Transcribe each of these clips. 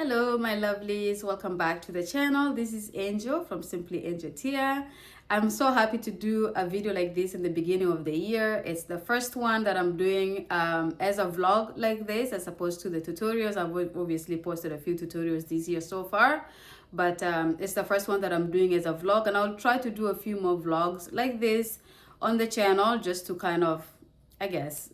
Hello, my lovelies. Welcome back to the channel. This is Angel from Simply Angel Tia. I'm so happy to do a video like this in the beginning of the year. It's the first one that I'm doing as a vlog like this, as opposed to the tutorials. I've obviously posted a few tutorials this year so far, but it's the first one that I'm doing as a vlog, and I'll try to do a few more vlogs like this on the channel just to kind of, I guess,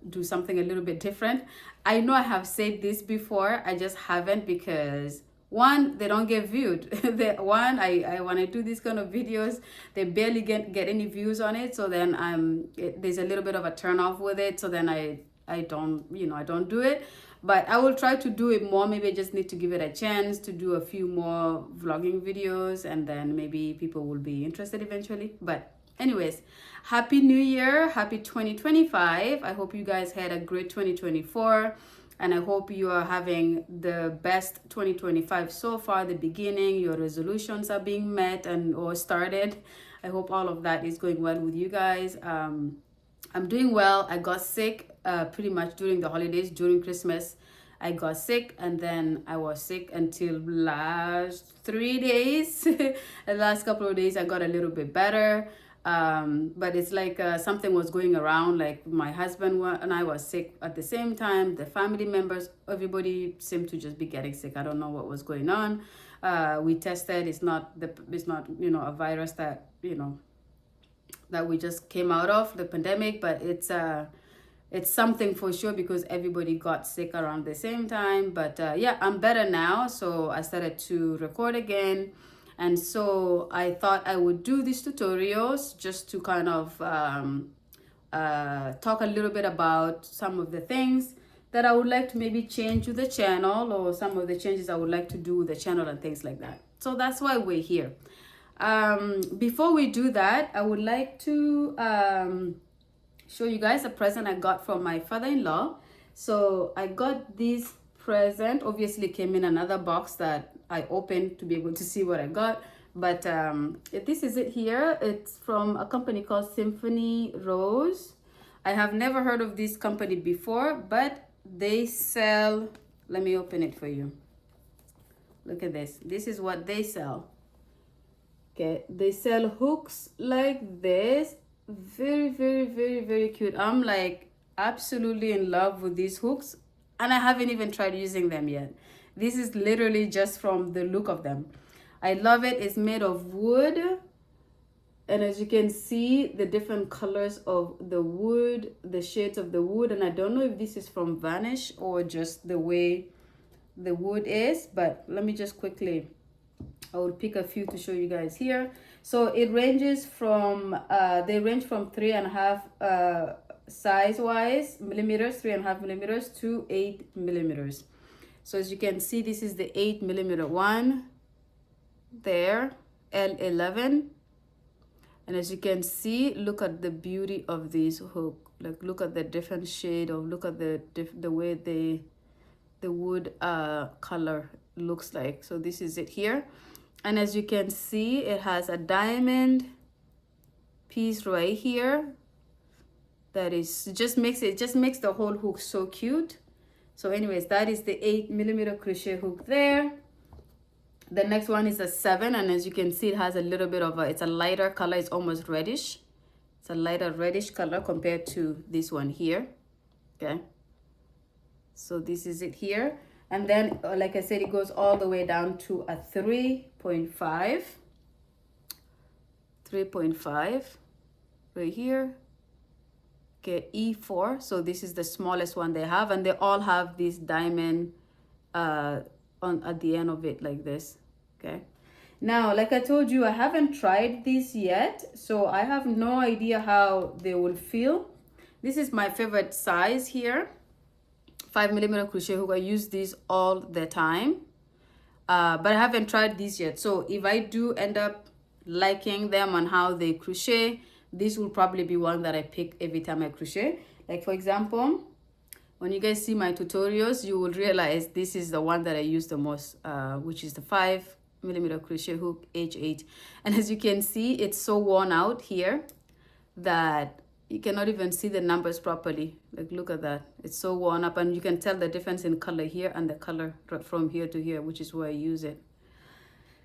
do something a little bit different. I know I have said this before, I just haven't because one, they don't get viewed. I when I do these kind of videos, they barely get any views on it. So then there's a little bit of a turn off with it. So then I don't, I don't do it. But I will try to do it more. Maybe I just need to give it a chance to do a few more vlogging videos, and then maybe people will be interested eventually. But anyways, happy new year, happy 2025. I hope you guys had a great 2024, and I hope you are having the best 2025 so far. The beginning, your resolutions are being met and or started. I hope all of that is going well with you guys. I'm doing well. I got sick pretty much during the holidays, during Christmas. I got sick, and then I was sick until last 3 days. The last couple of days I got a little bit better. But it's like something was going around, like my husband and I was sick at the same time. The family members, everybody seemed to just be getting sick. I don't know what was going on. We tested. It's not a virus that that we just came out of, the pandemic, but it's something for sure because everybody got sick around the same time. But yeah, I'm better now, so I started to record again. And so I thought I would do these tutorials just to kind of talk a little bit about some of the things that I would like to maybe change with the channel, or some of the changes I would like to do with the channel and things like that. So that's why we're here. Before we do that, I would like to show you guys a present I got from my father-in-law. So I got this present. Obviously came in another box that I opened to be able to see what I got, but this is it here. It's from a company called Symphony Rose. I have never heard of this company before, but they sell, let me open it for you. Look at this. This is what they sell. Okay, they sell hooks like this. Very, very, very, very cute. I'm like absolutely in love with these hooks, and I haven't even tried using them yet. This is literally just from the look of them. I love it. It's made of wood, and as you can see, the different colors of the wood, the shades of the wood, and I don't know if this is from varnish or just the way the wood is, but let me just quickly, I will pick a few to show you guys here. So it ranges from they range from 3.5 size wise millimeters, 3.5 millimeters to 8 millimeters. So as you can see, this is the 8 millimeter one there, L11. And as you can see, look at the beauty of this hook. Like, look at the different shade of, look at the way the wood color looks like. So this is it here. And as you can see, it has a diamond piece right here that is just makes the whole hook so cute. So anyways, that is the 8 millimeter crochet hook there. The next one is a 7, and as you can see, it has a little bit of it's a lighter color. It's almost reddish. It's a lighter reddish color compared to this one here. Okay, so this is it here. And then, like I said, it goes all the way down to a 3.5 right here. Okay, E4. So this is the smallest one they have, and they all have this diamond at the end of it like this. Okay, now, like I told you, I haven't tried this yet, so I have no idea how they will feel. This is my favorite size here, 5 millimeter crochet hook. I use these all the time, but I haven't tried these yet. So if I do end up liking them and how they crochet, this will probably be one that I pick every time I crochet. Like, for example, when you guys see my tutorials, you will realize this is the one that I use the most, which is the 5 millimeter crochet hook H8. And as you can see, it's so worn out here that You cannot even see the numbers properly. Like, look at that. It's so worn up, and you can tell the difference in color here and the color from here to here, which is where I use it.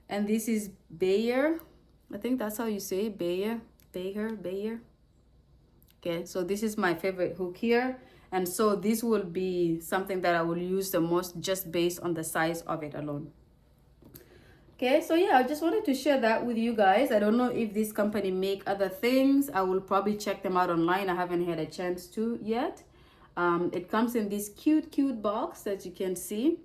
And this is Bayer. I think that's how you say it. Bayer. Okay, so this is my favorite hook here. And so this will be something that I will use the most just based on the size of it alone. Okay, so yeah, I just wanted to share that with you guys. I don't know if this company make other things. I will probably check them out online. I haven't had a chance to yet. It comes in this cute box that you can see.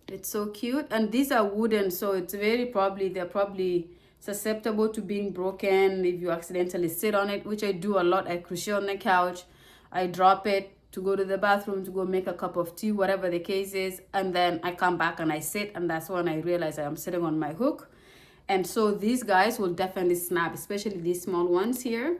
It's so cute, and these are wooden, so it's they're probably susceptible to being broken if you accidentally sit on it, which I do a lot. I crochet on the couch, I drop it to go to the bathroom to go make a cup of tea, whatever the case is, and then I come back and I sit, and that's when I realize I'm sitting on my hook. And so these guys will definitely snap, especially these small ones here.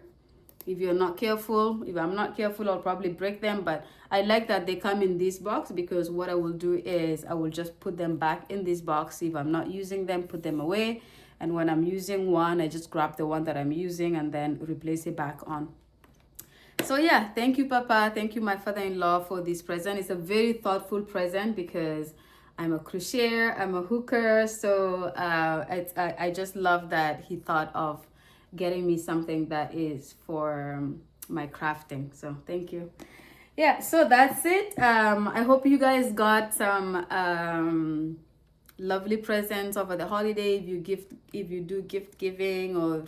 If you're not careful, if I'm not careful, I'll probably break them. But I like that they come in this box, because what I will do is I will just put them back in this box. If I'm not using them, put them away. And when I'm using one, I just grab the one that I'm using and then replace it back on. So yeah, thank you, Papa. Thank you, my father-in-law, for this present. It's a very thoughtful present because I'm a crocheter, I'm a hooker. So I just love that he thought of getting me something that is for my crafting. So thank you. Yeah, so that's it. I hope you guys got some lovely presents over the holiday. If you do gift giving or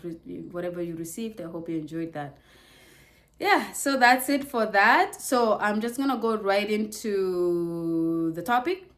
whatever you received, I hope you enjoyed that. Yeah, so that's it for that. So I'm just gonna go right into the topic.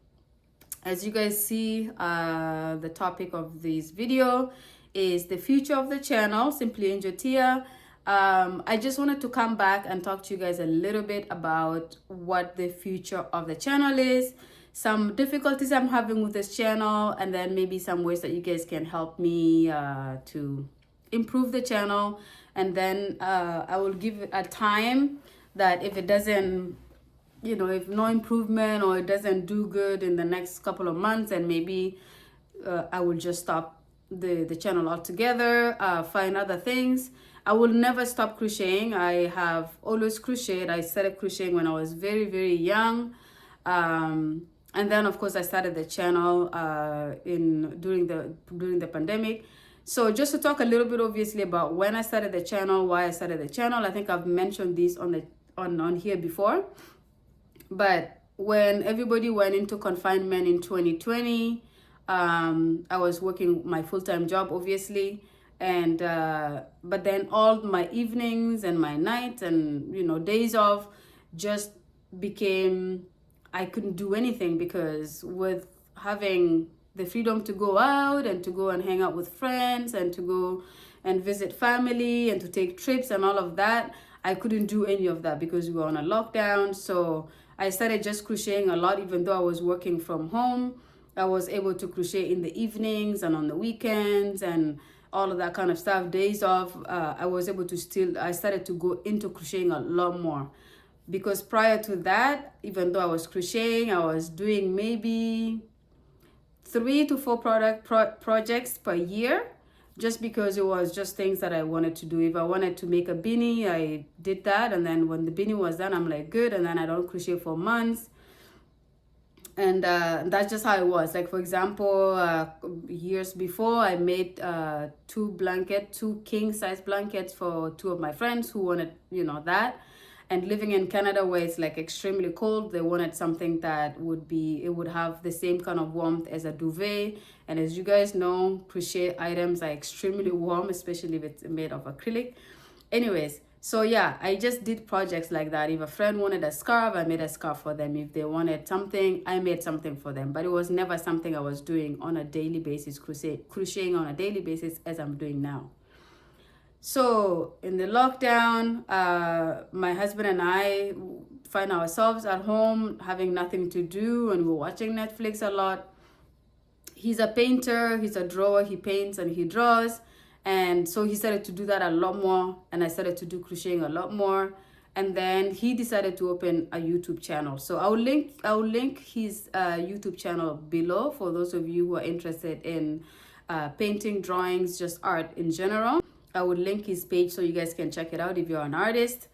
As you guys see, the topic of this video is the future of the channel, Simply Angel Tia. I just wanted to come back and talk to you guys a little bit about what the future of the channel is, some difficulties I'm having with this channel, and then maybe some ways that you guys can help me to improve the channel. And then I will give it a time that if it doesn't, if no improvement or it doesn't do good in the next couple of months, and maybe I will just stop the channel altogether, find other things. I will never stop crocheting. I have always crocheted. I started crocheting when I was very young, and then of course I started the channel during the pandemic. So just to talk a little bit obviously about when I started the channel, why I started the channel. I think I've mentioned this on here before, but when everybody went into confinement in 2020, I was working my full-time job, obviously, and but then all my evenings and my nights and days off just became, I couldn't do anything, because with having the freedom to go out and to go and hang out with friends and to go and visit family and to take trips and all of that, I couldn't do any of that because we were on a lockdown. So I started just crocheting a lot, even though I was working from home. I was able to crochet in the evenings and on the weekends and all of that kind of stuff. Days off, I was able to I started to go into crocheting a lot more. Because prior to that, even though I was crocheting, I was doing maybe 3 to 4 projects per year, just because it was just things that I wanted to do. If I wanted to make a beanie, I did that. And then when the beanie was done, I'm like, good. And then I don't crochet for months. And that's just how it was. Like, for example, years before, I made 2 king size blankets for 2 of my friends who wanted, that. And living in Canada, where it's like extremely cold, they wanted something that it would have the same kind of warmth as a duvet. And as you guys know, crochet items are extremely warm, especially if it's made of acrylic. Anyways, so yeah, I just did projects like that. If a friend wanted a scarf, I made a scarf for them. If they wanted something, I made something for them. But it was never something I was doing on a daily basis, crocheting on a daily basis as I'm doing now. So in the lockdown, my husband and I find ourselves at home having nothing to do, and we're watching Netflix a lot. He's a painter, he's a drawer, he paints and he draws. And so he started to do that a lot more, and I started to do crocheting a lot more. And then he decided to open a YouTube channel. So I'll link his YouTube channel below for those of you who are interested in painting, drawings, just art in general. I would link his page so you guys can check it out if you're an artist.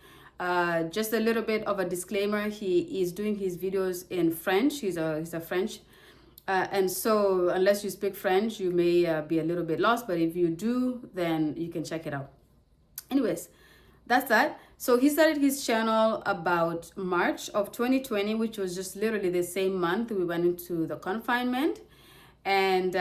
Just a little bit of a disclaimer, he is doing his videos in French. He's a French, and so unless you speak French, you may be a little bit lost, but if you do, then you can check it out. Anyways, that's that. So he started his channel about March of 2020, which was just literally the same month we went into the confinement. And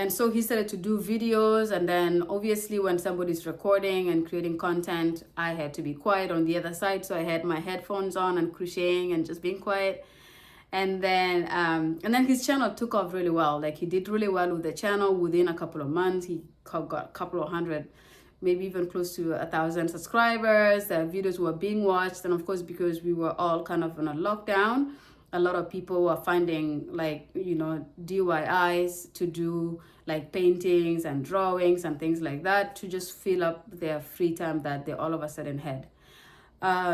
so he started to do videos, and then obviously when somebody's recording and creating content, I had to be quiet on the other side. So I had my headphones on and crocheting and just being quiet. And then his channel took off really well. Like, he did really well with the channel. Within a couple of months, he got a couple of hundred, maybe even close to 1,000 subscribers. The videos were being watched, and of course, because we were all kind of in a lockdown, a lot of people were finding, like, you know, DIYs to do, like paintings and drawings and things like that, to just fill up their free time that they all of a sudden had.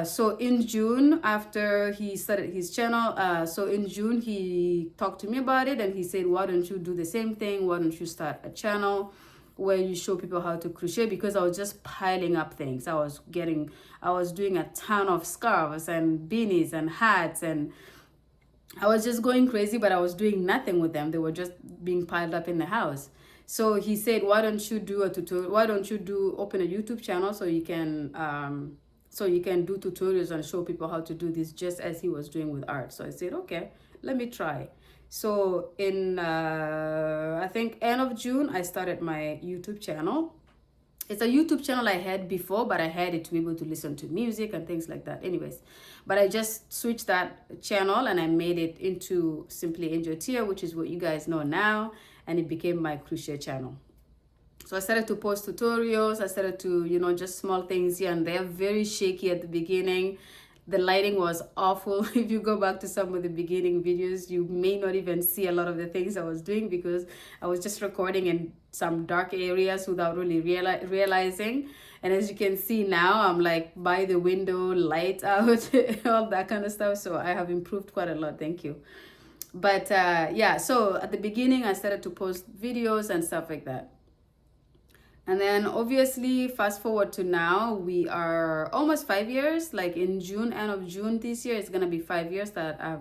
So in June, after he started his channel, so in June he talked to me about it, and he said, why don't you do the same thing? Why don't you start a channel where you show people how to crochet? Because I was just piling up things. I was doing a ton of scarves and beanies and hats, and I was just going crazy, but I was doing nothing with them. They were just being piled up in the house. So he said, why don't you do a tutorial? Why don't you open a YouTube channel so you can do tutorials and show people how to do this, just as he was doing with art. So I said, okay, let me try. So in, I think end of June, I started my YouTube channel. It's a YouTube channel I had before, but I had it to be able to listen to music and things like that. Anyways, but I just switched that channel and I made it into Simply Angel Tia, which is what you guys know now. And it became my crochet channel. So I started to post tutorials. I started to, you know, just small things here and there. Very shaky at the beginning. The lighting was awful. If you go back to some of the beginning videos, you may not even see a lot of the things I was doing, because I was just recording in some dark areas without really realizing. And as you can see now, I'm like by the window, light out, all that kind of stuff. So I have improved quite a lot. Thank you. But yeah, so at the beginning, I started to post videos and stuff like that. And then obviously fast forward to now, we are almost 5 years. Like in June, end of June this year, it's gonna be 5 years that I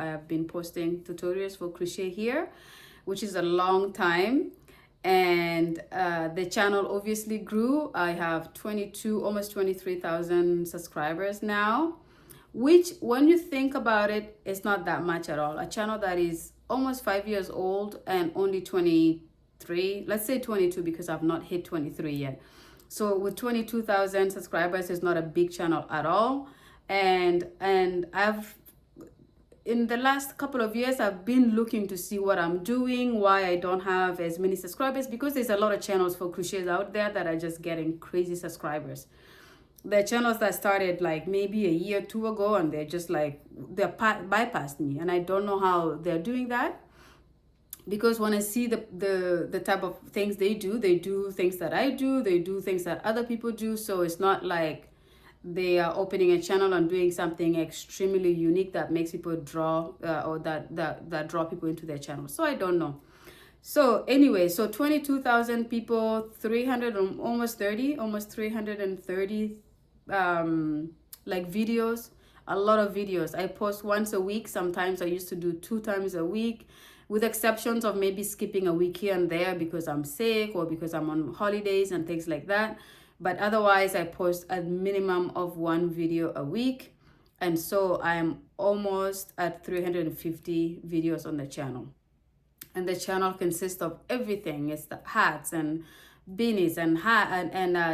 have been posting tutorials for crochet here, which is a long time. And the channel obviously grew. I have almost 23,000 subscribers now, which when you think about it, it's not that much at all. A channel that is almost 5 years old and only 23, let's say 22, because I've not hit 23 yet. So with 22,000 subscribers, it's not a big channel at all. And I've, in the last couple of years, I've been looking to see what I'm doing, why I don't have as many subscribers, because there's a lot of channels for crochets out there that are just getting crazy subscribers. The channels that started like maybe a year or two ago, and they're just like, they're bypassed me, and I don't know how they're doing that. Because when I see the type of things they do things that I do, they do things that other people do. So it's not like they are opening a channel and doing something extremely unique that makes people draw or that draw people into their channel. So I don't know. So anyway, so 22,000 people, 330 like videos, a lot of videos. I post once a week. Sometimes I used to do 2 times a week, with exceptions of maybe skipping a week here and there because I'm sick or because I'm on holidays and things like that. But otherwise, I post a minimum of 1 video a week. And so I'm almost at 350 videos on the channel. And the channel consists of everything. It's the hats and beanies and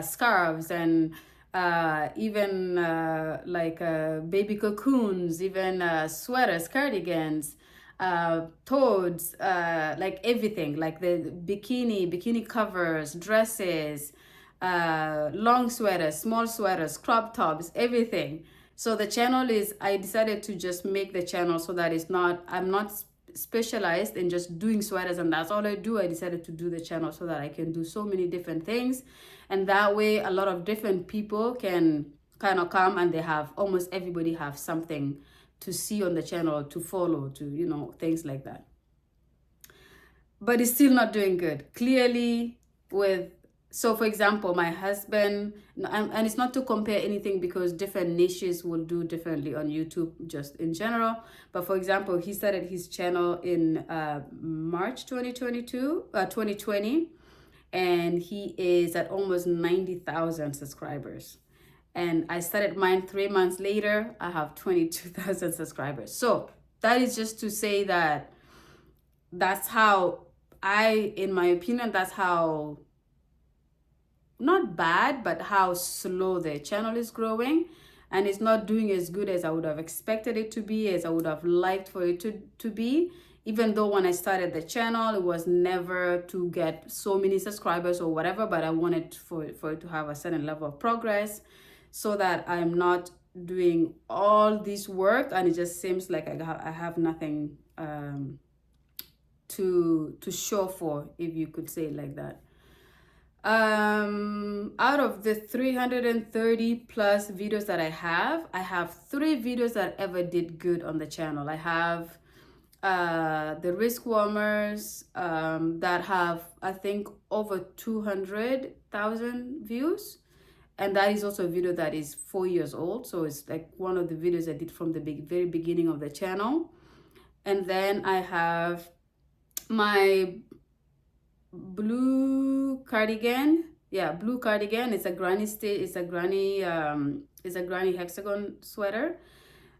scarves and even baby cocoons, even sweaters, cardigans, toads, like everything, like the bikini covers, dresses, long sweaters, small sweaters, crop tops, everything. So the channel is, I decided to just make the channel so that I'm not specialized in just doing sweaters and that's all I do. I decided to do the channel so that I can do so many different things, and that way a lot of different people can kind of come, and they have, almost everybody have something to see on the channel, to follow, to, you know, things like that. But it's still not doing good. Clearly, with So for example, my husband, and it's not to compare anything because different niches will do differently on YouTube just in general, but for example, he started his channel in March 2020, and he is at almost 90,000 subscribers. And I started mine 3 months later. I have 22,000 subscribers. So that is just to say that that's how in my opinion, that's how, not bad, but how slow the channel is growing, and it's not doing as good as I would have expected it to be, as I would have liked for it to be. Even though when I started the channel, it was never to get so many subscribers or whatever, but I wanted for it to have a certain level of progress so that I'm not doing all this work and it just seems like I have nothing to show for, if you could say it like that. Out of the 330 plus videos that I have 3 videos that ever did good on the channel. I have the wrist warmers that have, I think, over 200,000 views, and that is also a video that is 4 years old, so it's like one of the videos I did from the very beginning of the channel. And then I have my blue cardigan. Blue cardigan. It's a granny hexagon sweater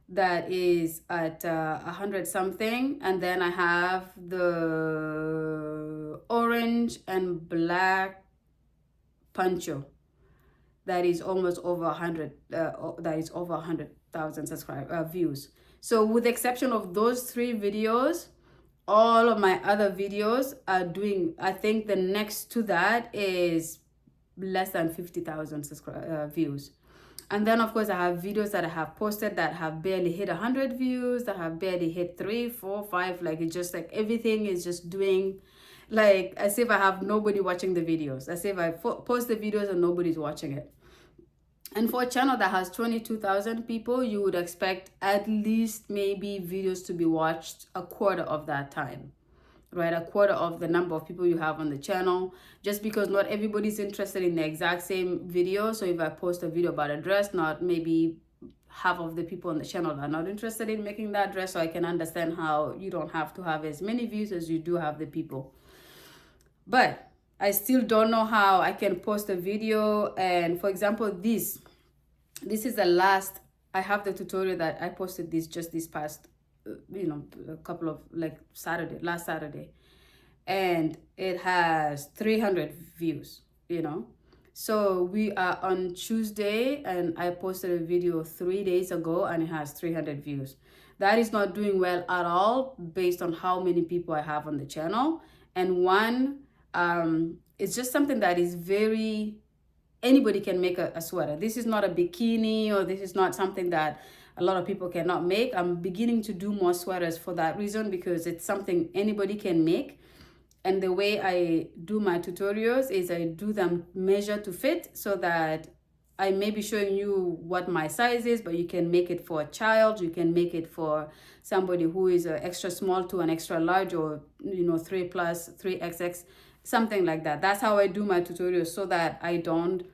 that is at 100 something. And then I have the orange and black poncho that is almost over 100 that is over 100,000 views. So with the exception of those 3 videos, all of my other videos are doing, I think the next to that is less than 50,000 views. And then of course I have videos that I have posted that have barely hit 100 views, that have barely hit 3, 4, 5, like it's just like everything is just doing like as if I have nobody watching the videos, as if I post the videos and nobody's watching it. And for a channel that has 22,000 people, you would expect at least maybe videos to be watched a quarter of that time, right? A quarter of the number of people you have on the channel, just because not everybody's interested in the exact same video. So if I post a video about a dress, not maybe half of the people on the channel are not interested in making that dress. So I can understand how you don't have to have as many views as you do have the people. But I still don't know how I can post a video. And for example, this is the last, I have the tutorial that I posted this past, a couple of last Saturday. And it has 300 views, So we are on Tuesday and I posted a video 3 days ago and it has 300 views. That is not doing well at all based on how many people I have on the channel. And it's just something that is anybody can make a sweater. This is not a bikini, or this is not something that a lot of people cannot make. I'm beginning to do more sweaters for that reason, because it's something anybody can make. And the way I do my tutorials is I do them measure to fit, so that I may be showing you what my size is, but you can make it for a child. You can make it for somebody who is extra small to an extra large, or 3+, 3XX, something like that. That's how I do my tutorials, so that I don't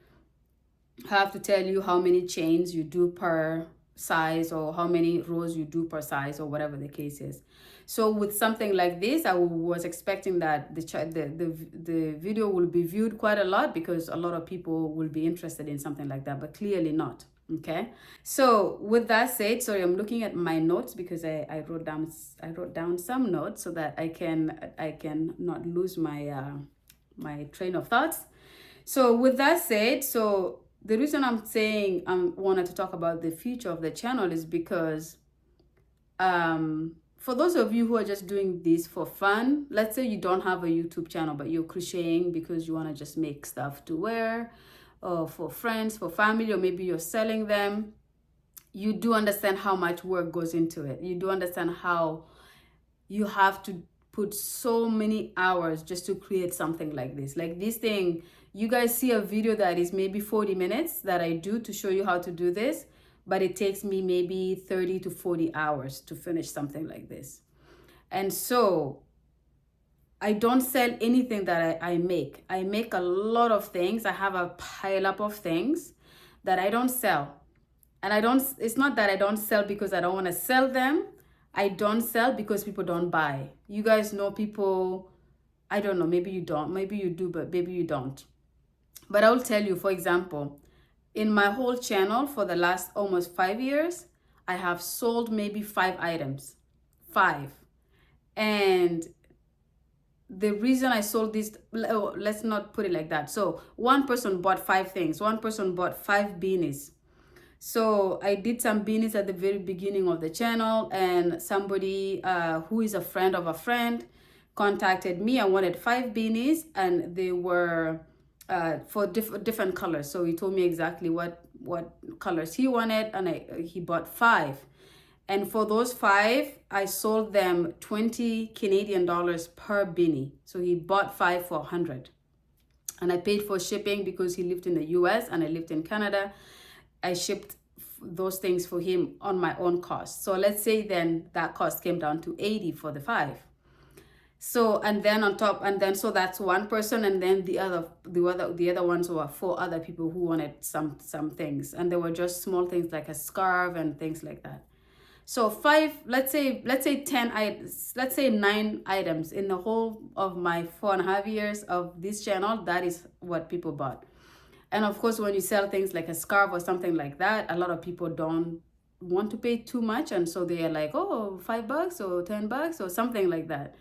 have to tell you how many chains you do per size, or how many rows you do per size, or whatever the case is. So with something like this, I was expecting that the video will be viewed quite a lot, because a lot of people will be interested in something like that, but clearly not. Okay, so with that said, sorry, I'm looking at my notes because I wrote down some notes so that I can not lose my my train of thoughts. So with that said, so the reason I'm saying I wanted to talk about the future of the channel is because for those of you who are just doing this for fun, let's say you don't have a YouTube channel, but you're crocheting because you want to just make stuff to wear, or for friends, for family, or maybe you're selling them, you do understand how much work goes into it. You do understand how you have to put so many hours just to create something like this. Like this thing, you guys see a video that is maybe 40 minutes that I do to show you how to do this, but it takes me maybe 30 to 40 hours to finish something like this. And so I don't sell anything that I make. I make a lot of things. I have a pile up of things that I don't sell. And I don't, it's not that I don't sell because I don't want to sell them. I don't sell because people don't buy. You guys know people, I don't know, maybe you don't, maybe you do, but maybe you don't. But I will tell you, for example, in my whole channel for the last almost 5 years, I have sold maybe 5 items. 5. And the reason I sold this, let's not put it like that. So one person bought 5 things. One person bought 5 beanies. So I did some beanies at the very beginning of the channel, and somebody who is a friend of a friend contacted me and wanted 5 beanies, and they were for different colors. So he told me exactly what colors he wanted, and he bought 5. And for those 5, I sold them 20 Canadian dollars per beanie. So he bought 5 for 100. And I paid for shipping because he lived in the US and I lived in Canada. I shipped those things for him on my own cost. So let's say then that cost came down to 80 for the 5. So, and then on top, and then so that's one person, and then the other ones were 4 other people who wanted some things, and they were just small things like a scarf and things like that. So 5, let's say 10 items, let's say 9 items in the whole of my 4.5 years of this channel. That is what people bought. And of course, when you sell things like a scarf or something like that, a lot of people don't want to pay too much, and so they are like, oh, $5 or $10 or something like that.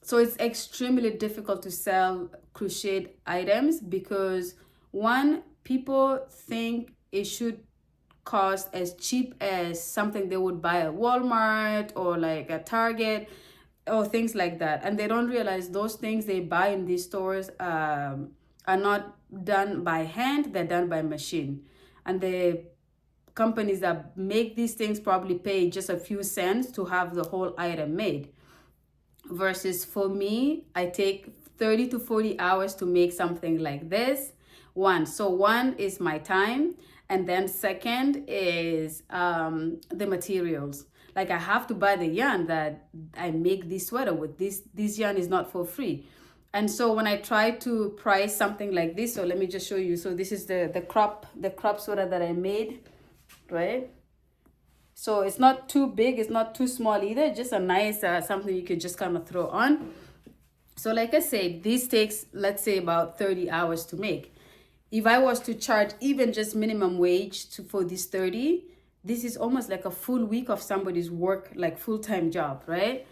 So it's extremely difficult to sell crocheted items because, one, people think it should cost as cheap as something they would buy at Walmart or like a Target or things like that, and they don't realize those things they buy in these stores are not done by hand, they're done by machine. And the companies that make these things probably pay just a few cents to have the whole item made. Versus for me, I take 30 to 40 hours to make something like this. One is my time, and then second is the materials. Like I have to buy the yarn that I make this sweater with. This yarn is not for free. And so when I try to price something like this, so let me just show you. So this is the crop sweater that I made, right? So it's not too big, it's not too small either, just a nice something you could just kind of throw on. So like I said, this takes, let's say, about 30 hours to make. If I was to charge even just minimum wage for this 30, this is almost like a full week of somebody's work, like full-time job, right?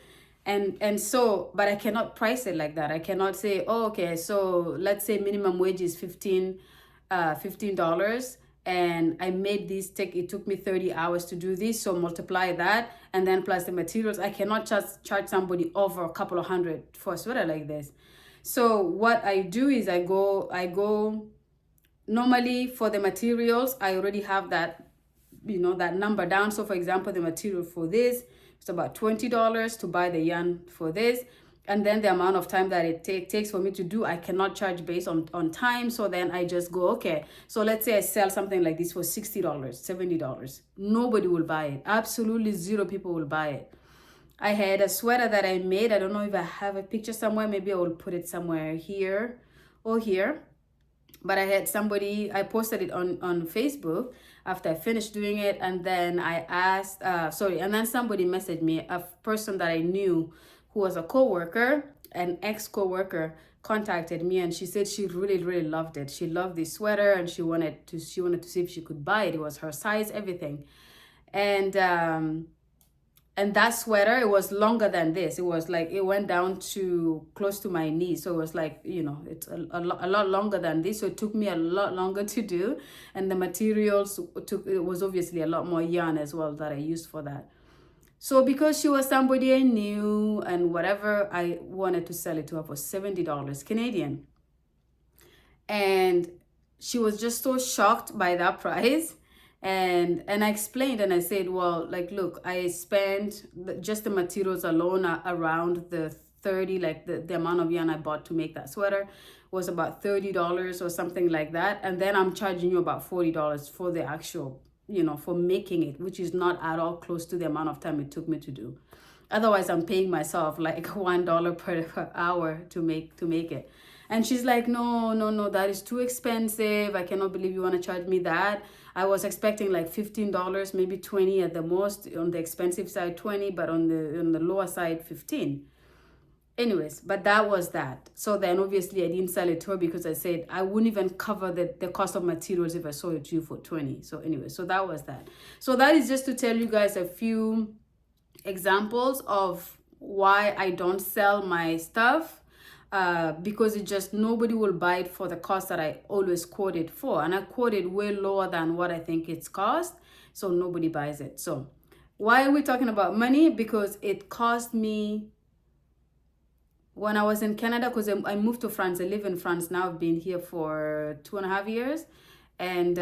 And so, but I cannot price it like that. I cannot say, oh, okay, so let's say minimum wage is $15, and I made this it took me 30 hours to do this, so multiply that, and then plus the materials. I cannot just charge somebody over a couple of hundred for a sweater like this. So what I do is I go normally for the materials, I already have that, that number down. So for example, the material for this, it's about $20 to buy the yarn for this. And then the amount of time that it takes for me to do, I cannot charge based on time. So then I just go, okay, so let's say I sell something like this for $60, $70. Nobody will buy it. Absolutely 0 people will buy it. I had a sweater that I made. I don't know if I have a picture somewhere. Maybe I will put it somewhere here or here. But I had somebody, I posted it on Facebook after I finished doing it. And then I asked, and then somebody messaged me, a person that I knew who was a co-worker, an ex-co-worker, contacted me, and she said she really, really loved it. She loved this sweater, and she wanted to see if she could buy it. It was her size, everything. And that sweater, it was longer than this. It was like, it went down to close to my knee. So it was like, it's a lot longer than this. So it took me a lot longer to do. And the materials it was obviously a lot more yarn as well that I used for that. So because she was somebody I knew and whatever, I wanted to sell it to her for $70 Canadian. And she was just so shocked by that price. And I explained, and I said, well, like, look, I spent just the materials alone around the 30, like the amount of yarn I bought to make that sweater was about $30 or something like that. And then I'm charging you about $40 for the actual, for making it, which is not at all close to the amount of time it took me to do. Otherwise, I'm paying myself like $1 per hour to make it. And she's like, no, no, no, that is too expensive. I cannot believe you want to charge me that. I was expecting like $15, maybe 20 at the most, on the expensive side 20, but on the lower side 15. Anyways, but that was that. So then obviously I didn't sell it to her because I said I wouldn't even cover the cost of materials if I sold it to you for 20. So anyway, so that was that. So that is just to tell you guys a few examples of why I don't sell my stuff, because it just, nobody will buy it for the cost that I always quote it for, and I quoted way lower than what I think it's cost, so nobody buys it. So why are we talking about money? Because it cost me when I was in Canada, because I moved to France. I live in France now. I've been here for 2.5 years. And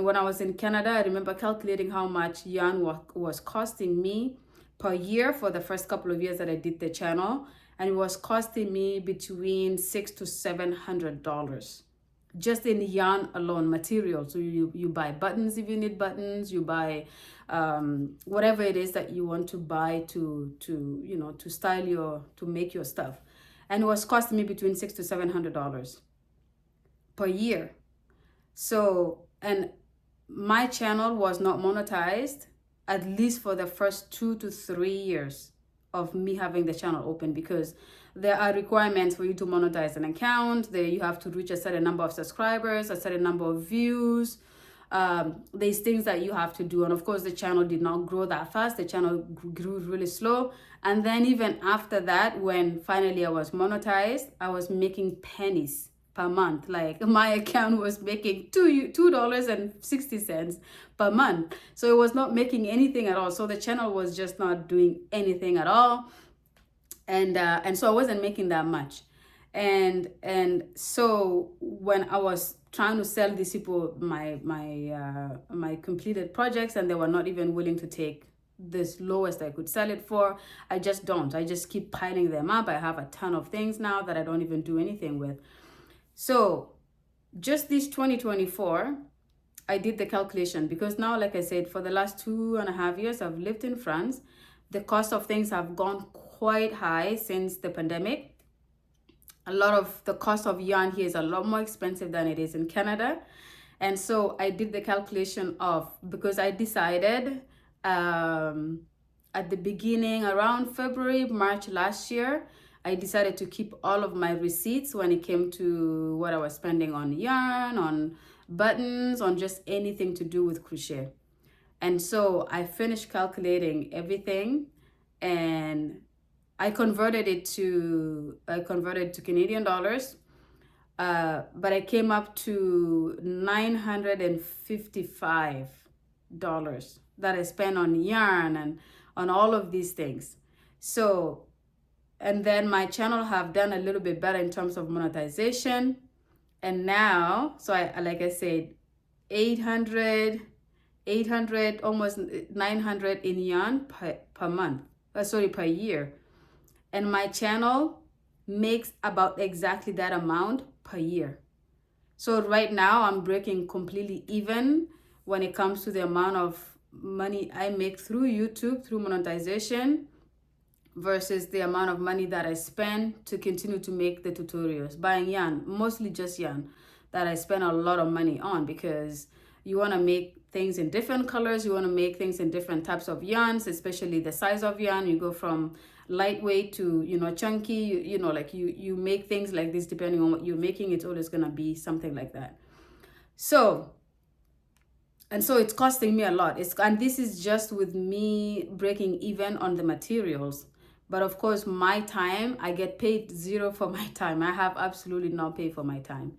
when I was in Canada, I remember calculating how much yarn was costing me per year for the first couple of years that I did the channel. And it was costing me between $600 to $700 just in yarn alone, material. So you buy buttons if you need buttons, you buy whatever it is that you want to buy to style to make your stuff. And it was costing me between $600 to $700 per year. So, and my channel was not monetized at least for the first 2 to 3 years of me having the channel open, because there are requirements for you to monetize an account. There you have to reach a certain number of subscribers, a certain number of views. There's things that you have to do. And of course, the channel did not grow that fast. The channel grew really slow. And then even after that, when finally I was monetized, I was making pennies per month. Like my account was making $2.60 per month. So it was not making anything at all. So the channel was just not doing anything at all. And so I wasn't making that much. And so when I was trying to sell these people my completed projects, and they were not even willing to take this lowest I could sell it for, I just keep piling them up. I have a ton of things now that I don't even do anything with. So just this 2024, I did the calculation, because now, like I said, for the last 2.5 years, I've lived in France. The cost of things have gone quite high since the pandemic. A lot of the cost of yarn here is a lot more expensive than it is in Canada. And so I did the calculation because I decided at the beginning, around February, March last year, I decided to keep all of my receipts when it came to what I was spending on yarn, on buttons, on just anything to do with crochet. And so I finished calculating everything, and I converted it to Canadian dollars, but I came up to $955 that I spent on yarn and on all of these things. So, and then my channel have done a little bit better in terms of monetization. And now, so like I said, 800, almost 900 in yarn per month, per year. And my channel makes about exactly that amount per year. So right now I'm breaking completely even when it comes to the amount of money I make through YouTube, through monetization, versus the amount of money that I spend to continue to make the tutorials, buying yarn, mostly just yarn, that I spend a lot of money on, because you want to make things in different colors, you want to make things in different types of yarns, especially the size of yarn. You go from lightweight to chunky, you make things like this. Depending on what you're making, it's always going to be something like that. So it's costing me a lot. And this is just with me breaking even on the materials. But of course, my time, I get paid zero for my time. I have absolutely no pay for my time.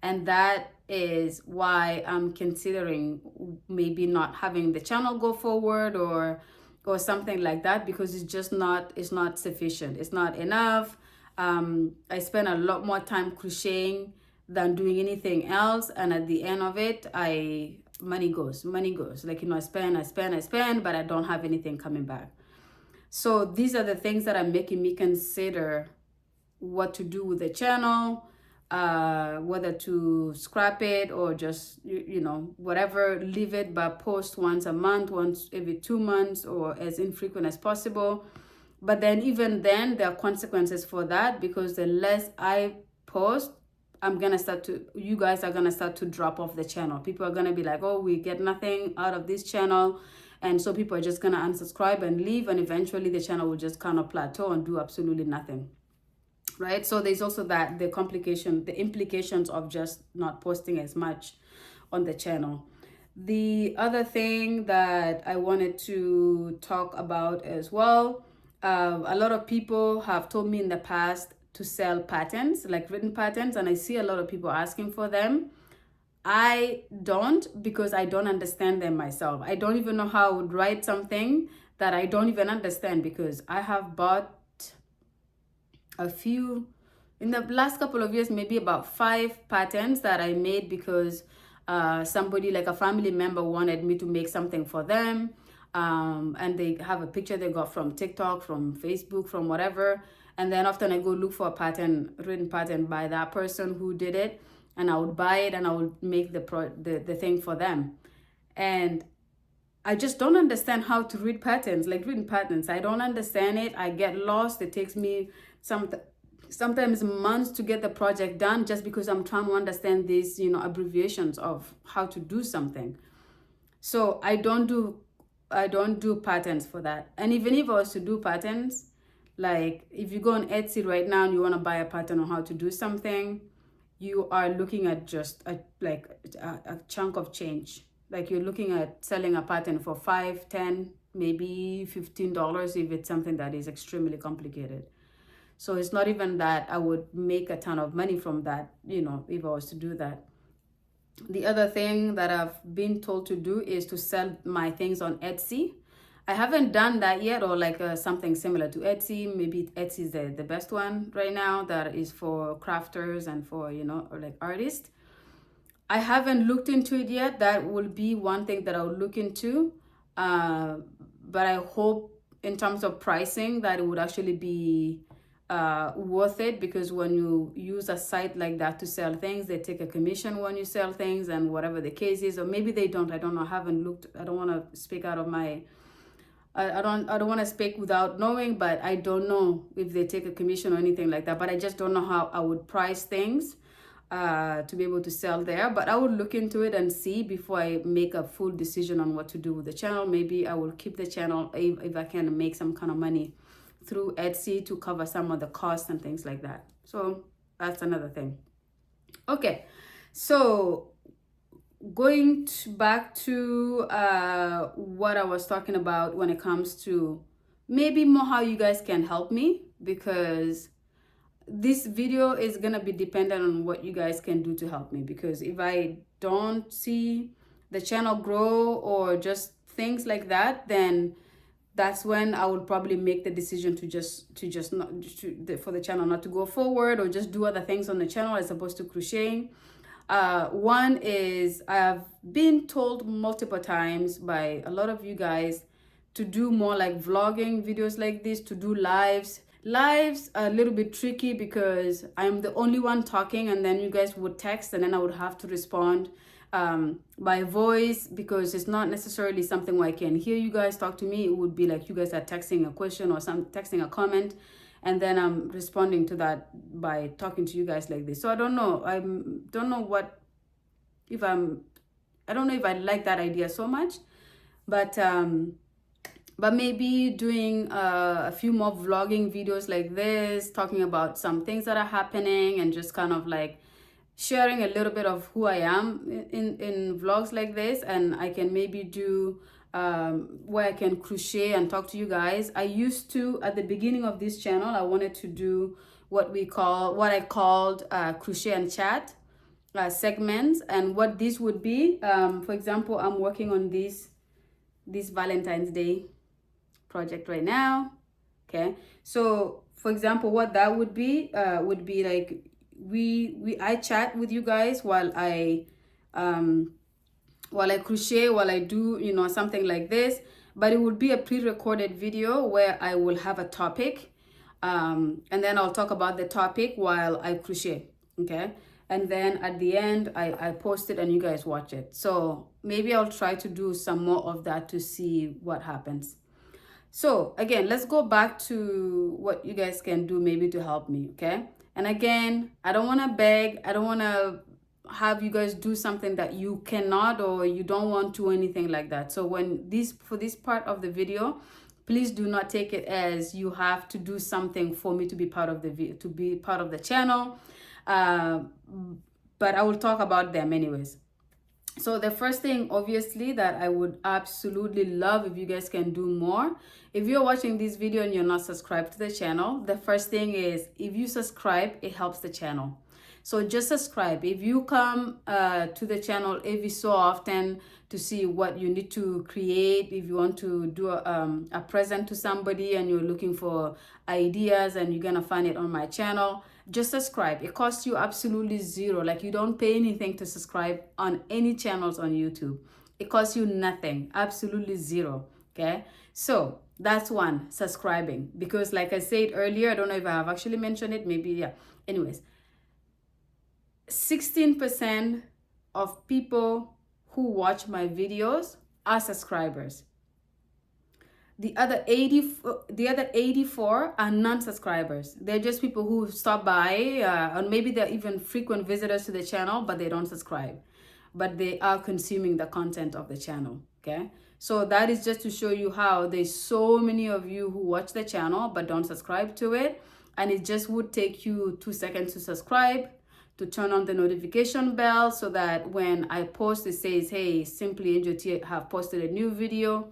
And that is why I'm considering maybe not having the channel go forward or something like that, because it's not sufficient. It's not enough. I spend a lot more time crocheting than doing anything else. And at the end of it, money goes. Like, I spend, but I don't have anything coming back. So these are the things that are making me consider what to do with the channel, whether to scrap it or just, whatever, leave it, but post once a month, once every 2 months, or as infrequent as possible. But then even then there are consequences for that, because the less I post, you guys are gonna start to drop off the channel. People are gonna be like, oh, we get nothing out of this channel, and so people are just gonna unsubscribe and leave, and eventually the channel will just kind of plateau and do absolutely nothing, right? So there's also that, the implications of just not posting as much on the channel. The other thing that I wanted to talk about as well, a lot of people have told me in the past to sell patterns, like written patterns, and I see a lot of people asking for them. I don't, because I don't understand them myself. I don't even know how I would write something that I don't even understand, because I have bought a few in the last couple of years, maybe about 5 patterns that I made because somebody, like a family member, wanted me to make something for them, and they have a picture they got from TikTok, from Facebook, from whatever, and then often I go look for a pattern, written pattern by that person who did it, and I would buy it and I would make the thing for them. And I just don't understand how to read patterns, like written patterns. I don't understand it. I get lost. It takes me sometimes months to get the project done, just because I'm trying to understand these, abbreviations of how to do something. So I don't do patterns for that. And even if I was to do patterns, like if you go on Etsy right now and you want to buy a pattern on how to do something, you are looking at just a chunk of change. Like you're looking at selling a pattern for $5, $10, maybe $15 if it's something that is extremely complicated. So it's not even that I would make a ton of money from that, if I was to do that. The other thing that I've been told to do is to sell my things on Etsy. I haven't done that yet, or like something similar to Etsy. Maybe Etsy is the best one right now that is for crafters and for, or like artists. I haven't looked into it yet. That will be one thing that I'll look into. But I hope in terms of pricing that it would actually be worth it, because when you use a site like that to sell things, they take a commission when you sell things, and whatever the case is, or maybe they don't. I don't know. I haven't looked. I don't want to speak out of my. I don't want to speak without knowing, but I don't know if they take a commission or anything like that. But I just don't know how I would price things to be able to sell there. But I would look into it and see before I make a full decision on what to do with the channel. Maybe I will keep the channel if I can make some kind of money through Etsy to cover some of the costs and things like that. So that's another thing. Okay, so going back to what I was talking about when it comes to maybe more how you guys can help me, because this video is gonna be dependent on what you guys can do to help me. Because if I don't see the channel grow or just things like that, then that's when I would probably make the decision for the channel not to go forward, or just do other things on the channel as opposed to crocheting. One is, I've been told multiple times by a lot of you guys to do more like vlogging videos like this, to do lives. Lives are a little bit tricky because I'm the only one talking, and then you guys would text, and then I would have to respond by voice, because it's not necessarily something where I can hear you guys talk to me. It would be like you guys are texting a question or texting a comment, and then I'm responding to that by talking to you guys like this. So I don't know. I don't know if I like that idea so much, but maybe doing a few more vlogging videos like this, talking about some things that are happening, and just kind of like sharing a little bit of who I am in vlogs like this. And I can maybe do where I can crochet and talk to you guys. I used to, at the beginning of this channel, I wanted to do what I called crochet and chat segments. And what this would be, for example, I'm working on this Valentine's Day project right now. Okay, so for example, what that would be like, I chat with you guys while I crochet, while I do something like this. But it would be a pre-recorded video where I will have a topic, and then I'll talk about the topic while I crochet. Okay, and then at the end I post it and you guys watch it. So maybe I'll try to do some more of that to see what happens. So again, let's go back to what you guys can do maybe to help me, okay? And again, I don't want to beg. I don't want to have you guys do something that you cannot or you don't want to, anything like that. So for this part of the video, please do not take it as you have to do something for me to be part of the video, to be part of the channel. But I will talk about them anyways. So the first thing, obviously, that I would absolutely love if you guys can do more. If you're watching this video and you're not subscribed to the channel, the first thing is, if you subscribe, it helps the channel. So just subscribe. If you come to the channel every so often to see what you need to create, if you want to do a present to somebody and you're looking for ideas and you're gonna find it on my channel, just subscribe. It costs you absolutely zero. Like, you don't pay anything to subscribe on any channels on YouTube. It costs you nothing, absolutely zero. Okay, so that's one, subscribing. Because like I said earlier, I don't know if I have actually mentioned it, maybe, yeah. Anyways, 16% of people who watch my videos are subscribers. The other 84 are non-subscribers. They're just people who stop by, or maybe they're even frequent visitors to the channel, but they don't subscribe. But they are consuming the content of the channel, okay? So that is just to show you how there's so many of you who watch the channel but don't subscribe to it. And it just would take you 2 seconds to subscribe, to turn on the notification bell so that when I post, it says, hey, Simply Angel T have posted a new video.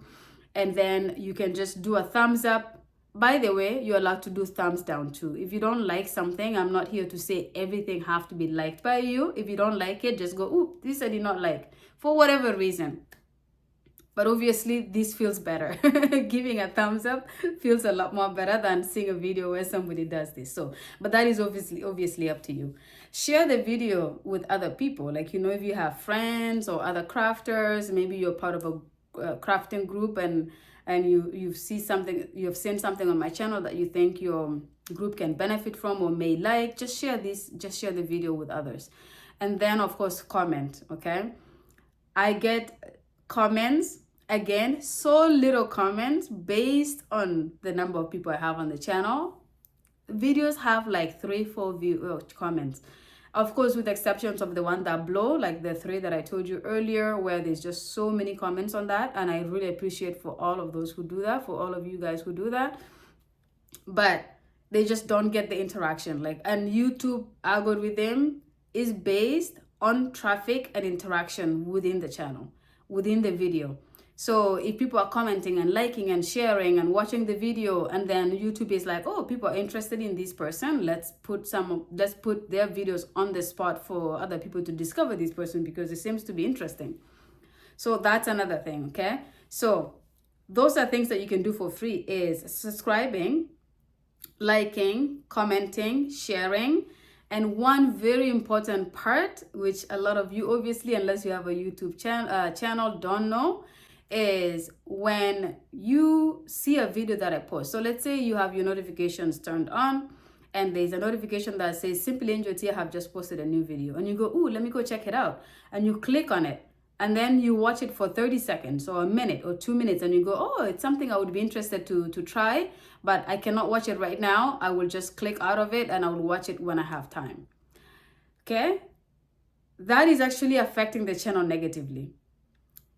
And then you can just do a thumbs up. By the way, you're allowed to do thumbs down too. If you don't like something, I'm not here to say everything have to be liked by you. If you don't like it, just go, ooh, this I did not like, for whatever reason. But obviously, this feels better. Giving a thumbs up feels a lot more better than seeing a video where somebody does this. So, but that is obviously up to you. Share the video with other people. Like, you know, if you have friends or other crafters, maybe you're part of a crafting group and you've seen something on my channel that you think your group can benefit from or may like, just share the video with others. And then of course, comment. Okay, I get comments, again, so little comments based on the number of people I have on the channel. Videos have like 3-4 comments. Of course, with exceptions of the one that blow, like the 3 that I told you earlier, where there's just so many comments on that. And I really appreciate for all of those who do that, for all of you guys who do that. But they just don't get the interaction. Like, and YouTube algorithm is based on traffic and interaction within the channel, within the video. So if people are commenting and liking and sharing and watching the video, and then YouTube is like, oh, people are interested in this person, let's put their videos on the spot for other people to discover this person because it seems to be interesting. So that's another thing, okay? So those are things that you can do for free, is subscribing, liking, commenting, sharing. And one very important part, which a lot of you, obviously, unless you have a YouTube channel, don't know, is when you see a video that I post. So let's say you have your notifications turned on and there's a notification that says Simply Angel T have just posted a new video, and you go, ooh, let me go check it out, and you click on it, and then you watch it for 30 seconds or a minute or 2 minutes, and you go, oh, it's something I would be interested to try, but I cannot watch it right now. I will just click out of it and I will watch it when I have time. Okay, that is actually affecting the channel negatively.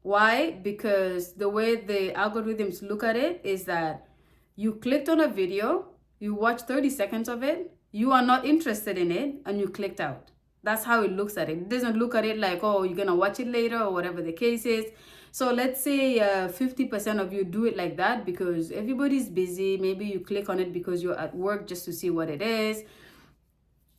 Why? Because the way the algorithms look at it is that you clicked on a video, you watched 30 seconds of it, you are not interested in it, and you clicked out. That's how it looks at it. It doesn't look at it like, oh, you're gonna watch it later or whatever the case is. So let's say 50% of you do it like that because everybody's busy. Maybe you click on it because you're at work just to see what it is.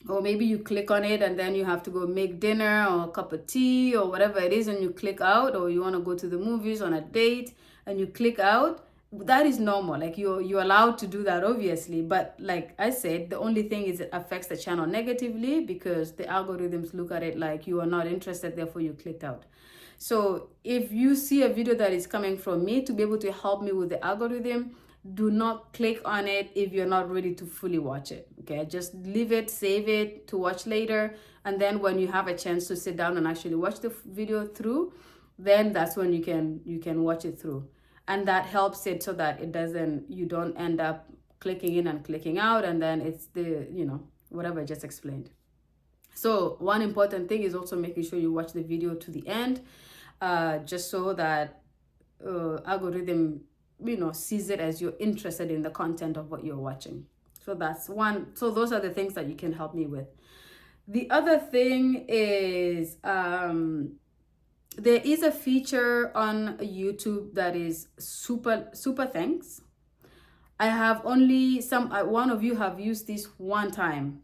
Or maybe you click on it and then you have to go make dinner or a cup of tea or whatever it is, and you click out. Or you want to go to the movies on a date and you click out. That is normal. Like, you're allowed to do that, obviously. But like I said, the only thing is it affects the channel negatively because the algorithms look at it like you are not interested, therefore you clicked out. So if you see a video that is coming from me to be able to help me with the algorithm, do not click on it if you're not ready to fully watch it. Okay, just leave it, save it to watch later, and then when you have a chance to sit down and actually watch the video through, then that's when you can watch it through. and that helps it so that you don't end up clicking in and clicking out, and then it's the, whatever I just explained. So one important thing is also making sure you watch the video to the end, just so that algorithm, sees it as you're interested in the content of what you're watching. So that's one. So those are the things that you can help me with. The other thing is, there is a feature on YouTube that is super thanks. I have only one of you have used this one time.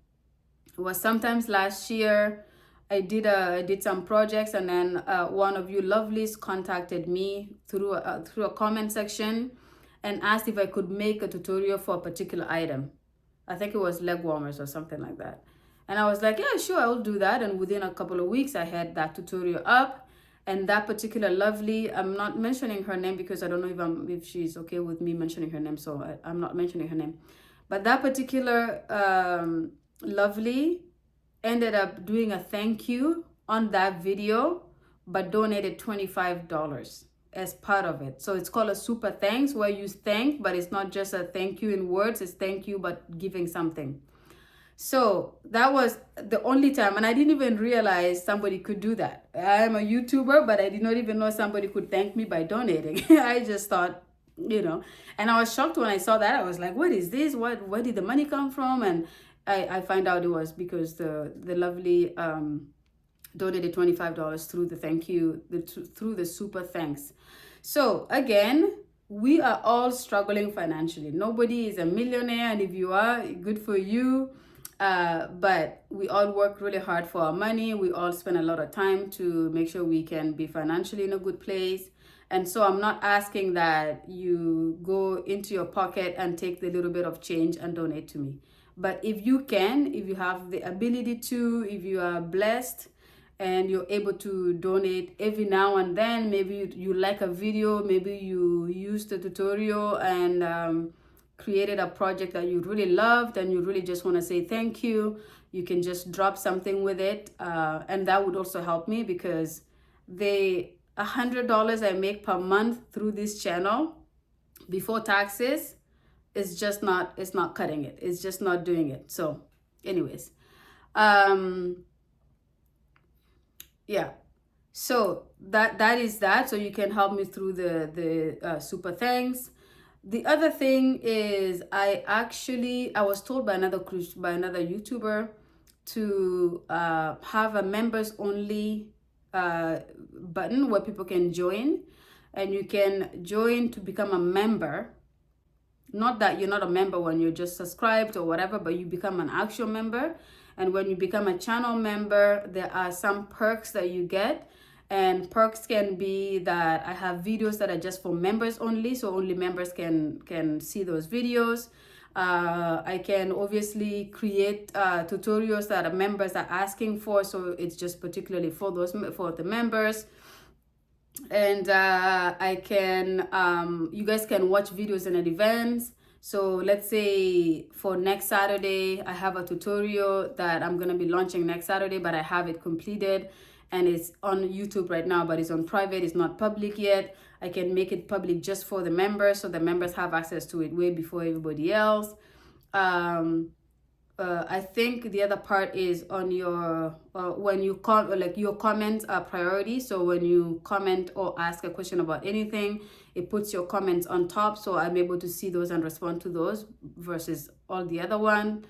It was sometimes last year. I did some projects, and then one of you Lovelies contacted me through a comment section and asked if I could make a tutorial for a particular item. I think it was leg warmers or something like that. And I was like, yeah, sure, I'll do that. And within a couple of weeks, I had that tutorial up. And that particular Lovely, I'm not mentioning her name because I don't know if she's okay with me mentioning her name, so I'm not mentioning her name. But that particular Lovely ended up doing a thank you on that video, but donated $25 as part of it. So it's called a super thanks, where you thank, but it's not just a thank you in words, it's thank you but giving something. So that was the only time, and I didn't even realize somebody could do that. I'm a YouTuber, but I did not even know somebody could thank me by donating. I just thought, and I was shocked when I saw that. I was like, what is this? Where did the money come from? And I find out it was because the Lovely donated $25 through the thank you, through the super thanks. So again, we are all struggling financially. Nobody is a millionaire, and if you are, good for you. But we all work really hard for our money. We all spend a lot of time to make sure we can be financially in a good place. And so I'm not asking that you go into your pocket and take the little bit of change and donate to me. But if you can, if you have the ability to, if you are blessed and you're able to donate every now and then, maybe you like a video, maybe you used the tutorial and created a project that you really loved and you really just want to say thank you, you can just drop something with it. And that would also help me, because the $100 I make per month through this channel before taxes, it's not cutting it. It's just not doing it. So anyways, yeah, so that is that. So you can help me through the super thanks. The other thing is, I was told by another YouTuber to have a members only button where people can join, and you can join to become a member. Not that you're not a member when you're just subscribed or whatever, but you become an actual member. And when you become a channel member, there are some perks that you get. And perks can be that I have videos that are just for members only, so only members can see those videos. I can obviously create tutorials that members are asking for, so it's just particularly for the members. And I can you guys can watch videos in advance. So let's say for next Saturday, I have a tutorial that I'm gonna be launching next Saturday, but I have it completed and it's on YouTube right now, but it's on private, it's not public yet. I can make it public just for the members, so the members have access to it way before everybody else. I think the other part is on your when you your comments are priority. So when you comment or ask a question about anything, it puts your comments on top, so I'm able to see those and respond to those versus all the other one.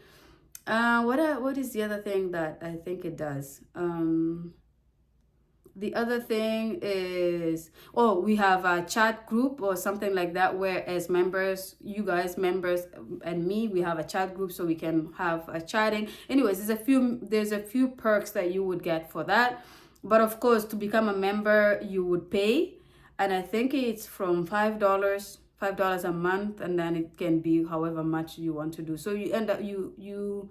What is the other thing that I think it does? The other thing is, we have a chat group or something like that, where as members, you guys, members and me, we have a chat group so we can have a chatting. Anyways, there's a few perks that you would get for that. But of course, to become a member, you would pay. And I think it's from $5 a month, and then it can be however much you want to do. So you end up, you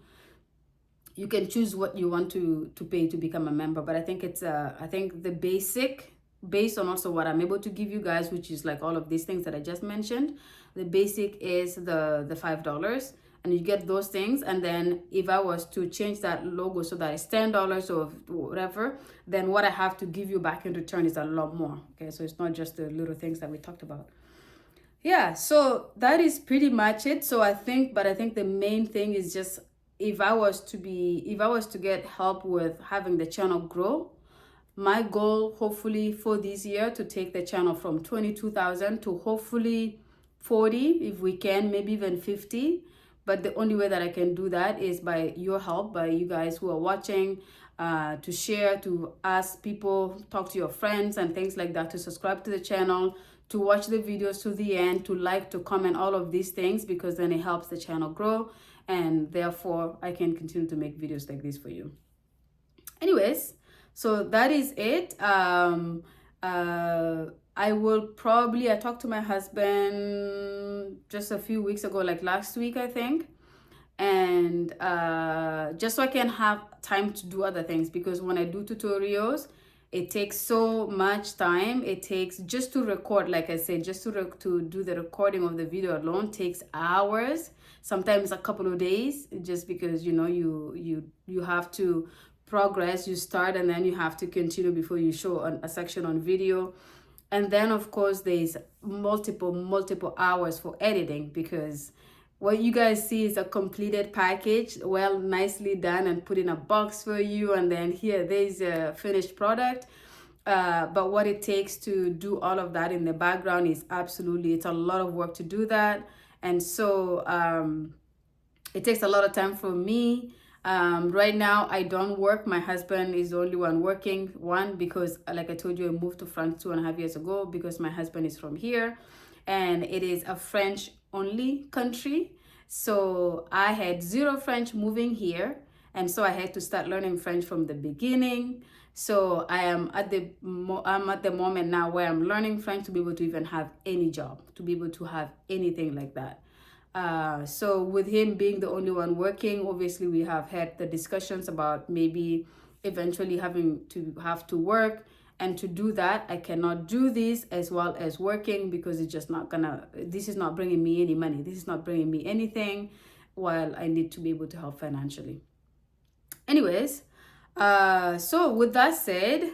can choose what you want to pay to become a member. But I think it's I think the basic, based on also what I'm able to give you guys, which is like all of these things that I just mentioned, the basic is the $5, and you get those things. And then if I was to change that logo so that it's $10 or whatever, then what I have to give you back in return is a lot more. Okay, so it's not just the little things that we talked about. yeah, so that is pretty much it. So I think the main thing is just, if I was to get help with having the channel grow, my goal hopefully for this year to take the channel from 22,000 to hopefully 40, if we can, maybe even 50. But the only way that I can do that is by your help, by you guys who are watching, to share, to ask people, talk to your friends and things like that, to subscribe to the channel, to watch the videos to the end, to like, to comment, all of these things, because then it helps the channel grow, and therefore I can continue to make videos like this for you. Anyways, so that is it. I will probably, I talked to my husband just a few weeks ago, like last week, I think. And just so I can have time to do other things, because when I do tutorials, it takes so much time. It takes, just to record, like I said, just to do the recording of the video alone takes hours, sometimes a couple of days, just because, you know, you have to progress. You start and then you have to continue before you show a section on video. And then of course there's multiple hours for editing, because what you guys see is a completed package, well, nicely done and put in a box for you, and then here there's a finished product. But what it takes to do all of that in the background is absolutely, it's a lot of work to do that. And so it takes a lot of time for me. Right now I don't work. My husband is the only one working. One, because like I told you, I moved to France 2.5 years ago, because my husband is from here and it is a French only country. So I had zero French moving here, and so I had to start learning French from the beginning. So I'm at the moment now where I'm learning French to be able to even have any job, to be able to have anything like that. So with him being the only one working, obviously we have had the discussions about maybe eventually having to work. And to do that, I cannot do this as well as working, because it's just not gonna, this is not bringing me any money. This is not bringing me anything, while I need to be able to help financially. Anyways, so with that said,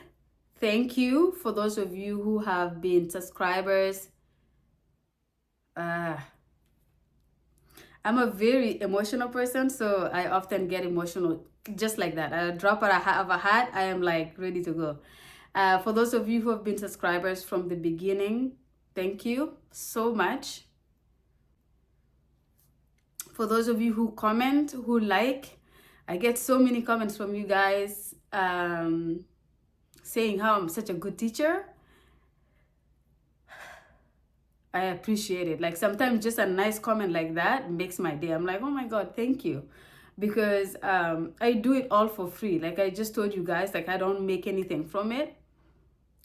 thank you for those of you who have been subscribers. I'm a very emotional person, so I often get emotional just like that. A drop of a hat, I am like ready to go. For those of you who have been subscribers from the beginning, thank you so much. For those of you who comment, who like, I get so many comments from you guys saying how I'm such a good teacher. I appreciate it. Like sometimes just a nice comment like that makes my day. I'm like, oh my God, thank you. Because I do it all for free. Like I just told you guys, like I don't make anything from it.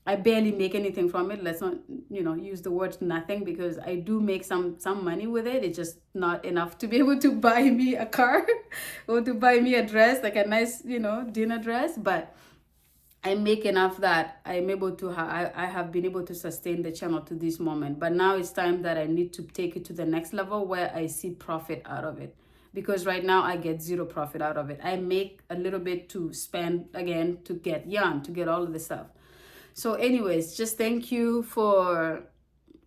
I barely make anything from it. Let's not, you know, use the word nothing, because I do make some money with it. It's just not enough to be able to buy me a car or to buy me a dress, like a nice, you know, dinner dress. But I make enough that I'm able to I have been able to sustain the channel to this moment. But now it's time that I need to take it to the next level where I see profit out of it. Because right now I get zero profit out of it. I make a little bit to spend again, to get yarn, to get all of the stuff. So anyways, just thank you for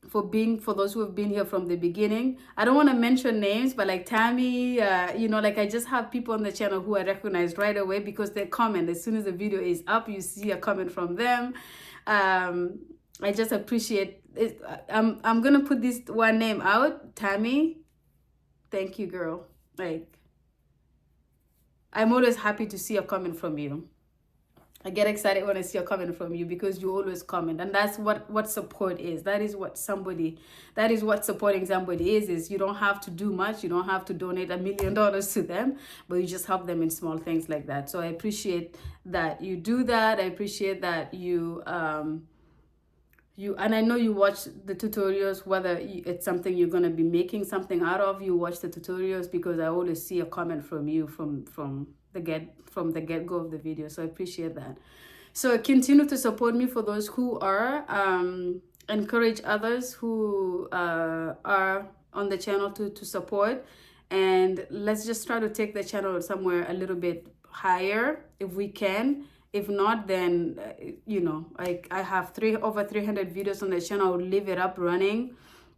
those who have been here from the beginning. I don't want to mention names, but like Tammy, you know, like I just have people on the channel who I recognize right away because they comment. As soon as the video is up, you see a comment from them. I just appreciate it. I'm gonna put this one name out, Tammy. Thank you, girl. Like, I'm always happy to see a comment from you. I get excited when I see a comment from you, because you always comment, and that's what support is. That is what supporting somebody is you don't have to do much. You don't have to donate $1 million to them, but you just help them in small things like that. So I appreciate that you do that. I appreciate that you and I know you watch the tutorials, whether it's something you're going to be making something out of. You watch the tutorials, because I always see a comment from you from the get-go of the video. So I appreciate that. So continue to support me. For those who are, encourage others who are on the channel to support, and let's just try to take the channel somewhere a little bit higher if we can. If not, then you know, I have over 300 videos on the channel. I'll leave it up running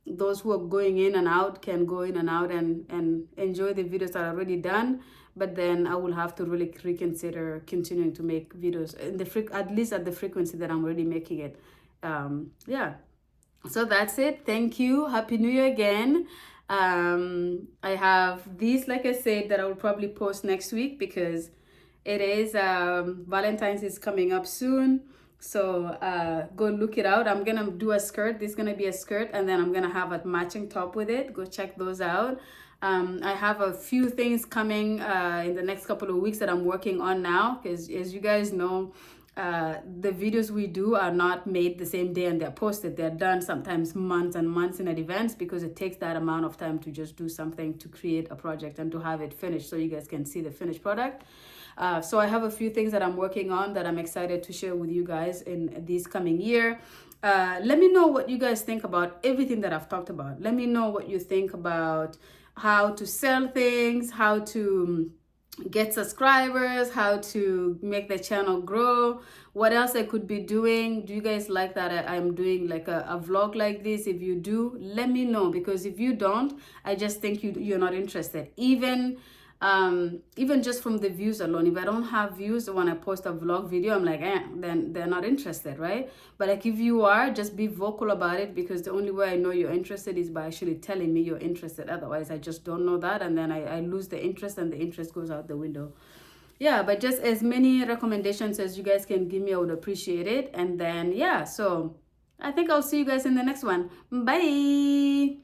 those who are going in and out can go in and out and enjoy the videos that are already done. But then I will have to really reconsider continuing to make videos in the at least at the frequency that I'm already making it. Yeah. So that's it. Thank you. Happy New Year again. I have these, like I said, that I will probably post next week because it is Valentine's is coming up soon. So go look it out. I'm gonna do a skirt. This is gonna be a skirt, and then I'm gonna have a matching top with it. Go check those out. I have a few things coming in the next couple of weeks that I'm working on now, because as you guys know, the videos we do are not made the same day and they're posted. They're done sometimes months and months in advance, because it takes that amount of time to just do something, to create a project and to have it finished so you guys can see the finished product. So I have a few things that I'm working on that I'm excited to share with you guys in this coming year. Let me know what you guys think about everything that I've talked about. Let me know what you think about how to sell things, how to get subscribers, how to make the channel grow, what else I could be doing. Do you guys like that I'm doing like a vlog like this? If you do, let me know, because if you don't, I just think you're not interested. Even just from the views alone, if I don't have views when I post a vlog video, I'm like, then they're not interested, right? But like, if you are, just be vocal about it, because the only way I know you're interested is by actually telling me you're interested. Otherwise, I just don't know that, and then I lose the interest, and the interest goes out the window. Yeah, but just as many recommendations as you guys can give me, I would appreciate it. And then, yeah, so I think I'll see you guys in the next one. Bye.